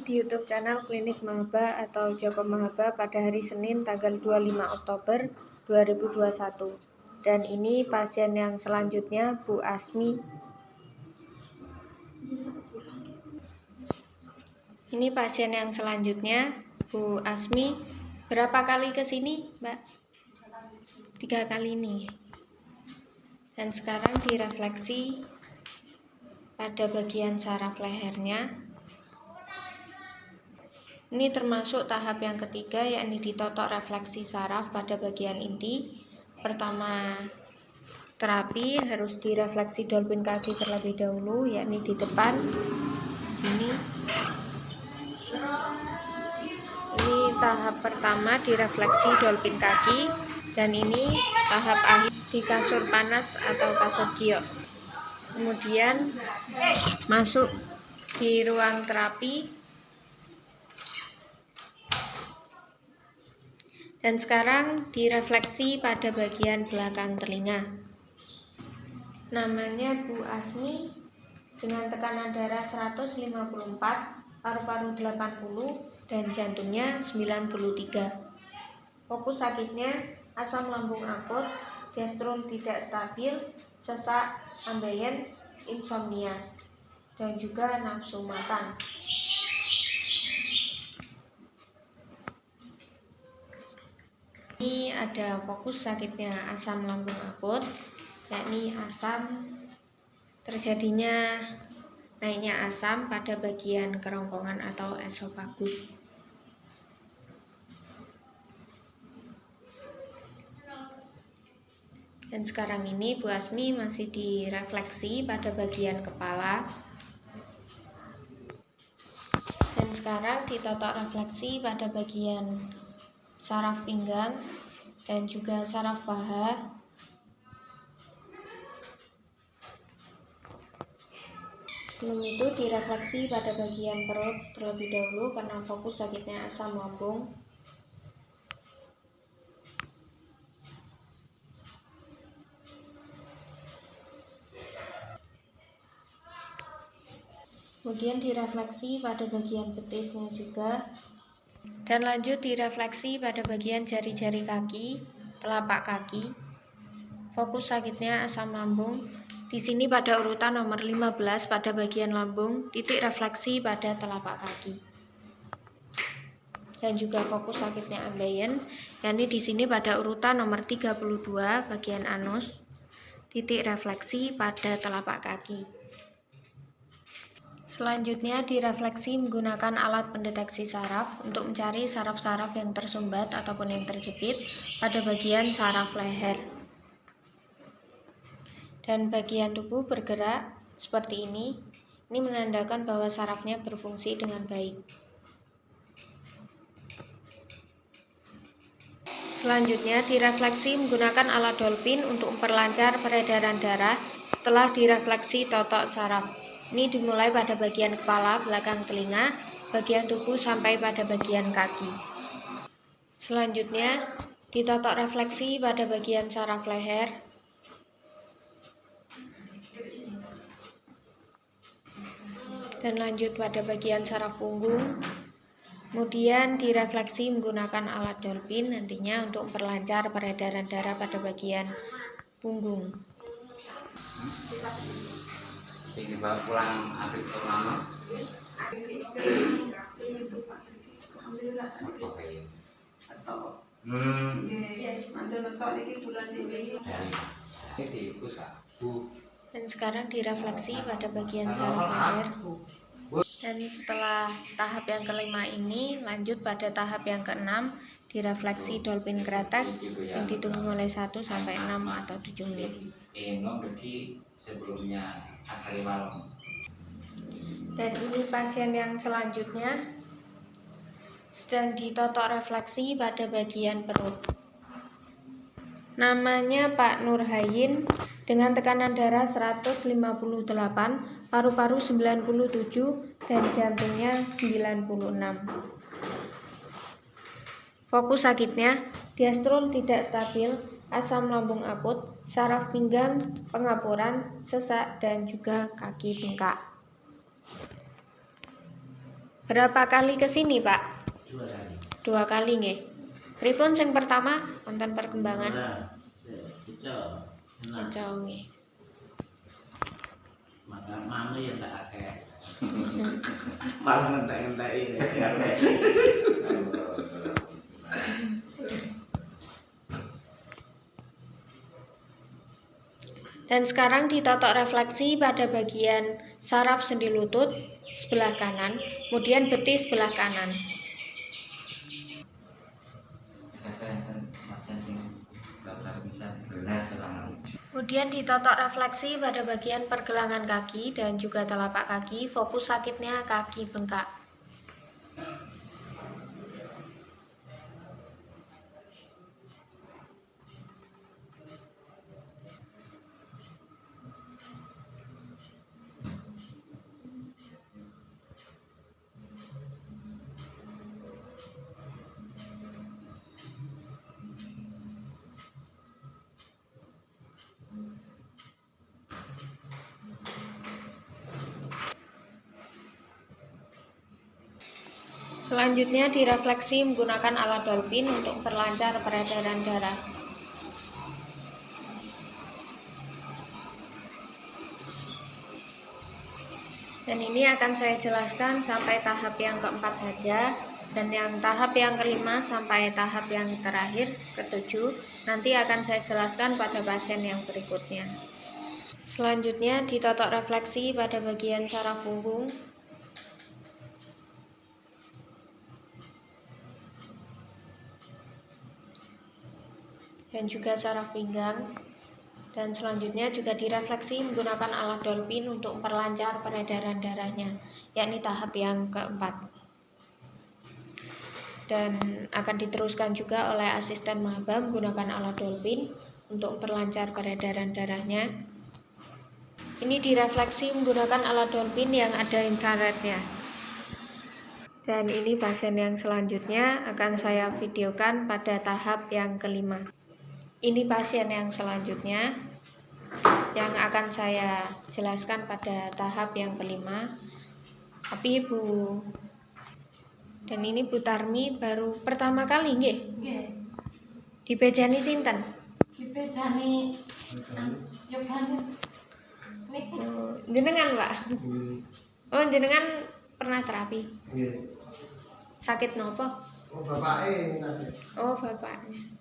di YouTube channel Klinik Mahaba atau Joko Mahaba pada hari Senin tanggal 25 Oktober 2021. Dan ini pasien yang selanjutnya Bu Asmi. Ini pasien yang selanjutnya Bu Asmi. Berapa kali ke sini, Mbak? 3 kali ini. Dan sekarang direfleksi pada bagian saraf lehernya. Ini termasuk tahap yang ketiga, yakni ditotok refleksi saraf pada bagian inti. Pertama, terapi harus direfleksi dolphin kaki terlebih dahulu, yakni di depan sini. Ini tahap pertama direfleksi dolphin kaki, dan ini tahap akhir di kasur panas atau kasur giok. Kemudian masuk di ruang terapi. Dan sekarang direfleksi pada bagian belakang telinga. Namanya Bu Asmi dengan tekanan darah 154, paru-paru 80, dan jantungnya 93. Fokus sakitnya asam lambung akut, diastol tidak stabil, sesak, ambeien, insomnia, dan juga nafsu makan. Ini ada fokus sakitnya asam lambung akut, yakni asam terjadinya naiknya asam pada bagian kerongkongan atau esofagus. Dan sekarang ini Bu Asmi masih direfleksi pada bagian kepala. Dan sekarang ditotok refleksi pada bagian saraf pinggang dan juga saraf paha. Sebelum itu direfleksi pada bagian perut terlebih dahulu karena fokus sakitnya asam lambung. Kemudian direfleksi pada bagian betisnya juga. Dan lanjut direfleksi pada bagian jari-jari kaki, telapak kaki. Fokus sakitnya asam lambung. Di sini pada urutan nomor 15 pada bagian lambung, titik refleksi pada telapak kaki. Dan juga fokus sakitnya ambeien, yakni di sini pada urutan nomor 32 bagian anus, titik refleksi pada telapak kaki. Selanjutnya direfleksi menggunakan alat pendeteksi saraf untuk mencari saraf-saraf yang tersumbat ataupun yang terjepit pada bagian saraf leher. Dan bagian tubuh bergerak seperti ini. Ini menandakan bahwa sarafnya berfungsi dengan baik. Selanjutnya direfleksi menggunakan alat dolphin untuk memperlancar peredaran darah setelah direfleksi totok saraf. Ini dimulai pada bagian kepala, belakang telinga, bagian tubuh sampai pada bagian kaki. Selanjutnya ditotok refleksi pada bagian saraf leher. Dan lanjut pada bagian saraf punggung. Kemudian direfleksi menggunakan alat dolphin nantinya untuk memperlancar peredaran darah pada bagian punggung. Pulang habis lama. Dan sekarang direfleksi pada bagian saraf leher. Dan setelah tahap yang kelima ini, lanjut pada tahap yang keenam, direfleksi dolphin kretek yang ditunggu mulai 1 sampai 6 atau 7 menit. Dan ini pasien yang selanjutnya sedang ditotok refleksi pada bagian perut. Namanya Pak Nurhayin dengan tekanan darah 158, paru-paru 97, dan jantungnya 96. Fokus sakitnya diastol tidak stabil, asam lambung akut, saraf pinggang, pengapuran, sesak, dan juga kaki bengkak. Berapa kali ke sini, Pak? 2 kali. 2 kali nggih. Pripun sing pertama wonten perkembangan? Kacau nggih. Maka mama yang tak akeh. Malah ngentek-ngenteki. Dan sekarang ditotok refleksi pada bagian saraf sendi lutut sebelah kanan, kemudian betis sebelah kanan. Kemudian ditotok refleksi pada bagian pergelangan kaki dan juga telapak kaki, fokus sakitnya kaki bengkak. Selanjutnya direfleksi menggunakan alat dolphin untuk memperlancar peredaran darah. Dan ini akan saya jelaskan sampai tahap yang keempat saja, dan yang tahap yang kelima sampai tahap yang terakhir, ketujuh, nanti akan saya jelaskan pada pasien yang berikutnya. Selanjutnya ditotok refleksi pada bagian saraf punggung. Dan juga saraf pinggang. Dan selanjutnya juga direfleksi menggunakan alat dolphin untuk memperlancar peredaran darahnya, yakni tahap yang keempat. Dan akan diteruskan juga oleh asisten maba menggunakan alat dolphin untuk memperlancar peredaran darahnya. Ini direfleksi menggunakan alat dolphin yang ada infrarednya. Dan ini pasien yang selanjutnya akan saya videokan pada tahap yang kelima. Ini pasien yang selanjutnya yang akan saya jelaskan pada tahap yang kelima. Tapi Bu, dan ini Bu Tarmi baru pertama kali nggih? Nggih. Dibejani sinten? Dibejani Yogane. Niku Jenengan, Pak? Oh, jenengan pernah terapi? Nggih. Sakit nopo? Oh, bapake tadi. Oh, bapaknya.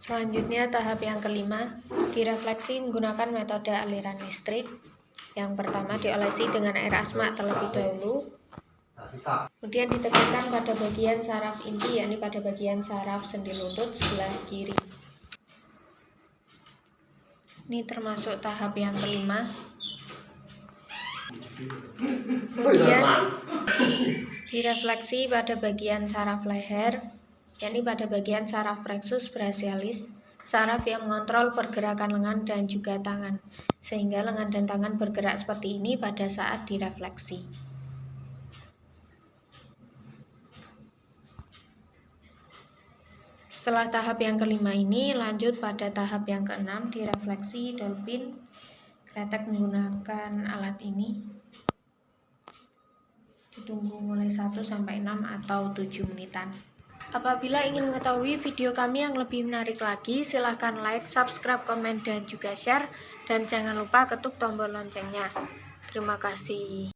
Selanjutnya tahap yang kelima, direfleksi menggunakan metode aliran listrik. Yang pertama diolesi dengan air asma terlebih dahulu. Kemudian ditekankan pada bagian saraf inti, yakni pada bagian saraf sendi lutut sebelah kiri. Ini termasuk tahap yang kelima. Kemudian direfleksi pada bagian saraf leher, yakni pada bagian saraf plexus brachialis, saraf yang mengontrol pergerakan lengan dan juga tangan, sehingga lengan dan tangan bergerak seperti ini pada saat direfleksi. Setelah tahap yang kelima ini, lanjut pada tahap yang keenam, direfleksi dolphin, kretek menggunakan alat ini. Ditunggu mulai 1 sampai 6 atau 7 menitan. Apabila ingin mengetahui video kami yang lebih menarik lagi, silahkan like, subscribe, komen, dan juga share. Dan jangan lupa ketuk tombol loncengnya. Terima kasih.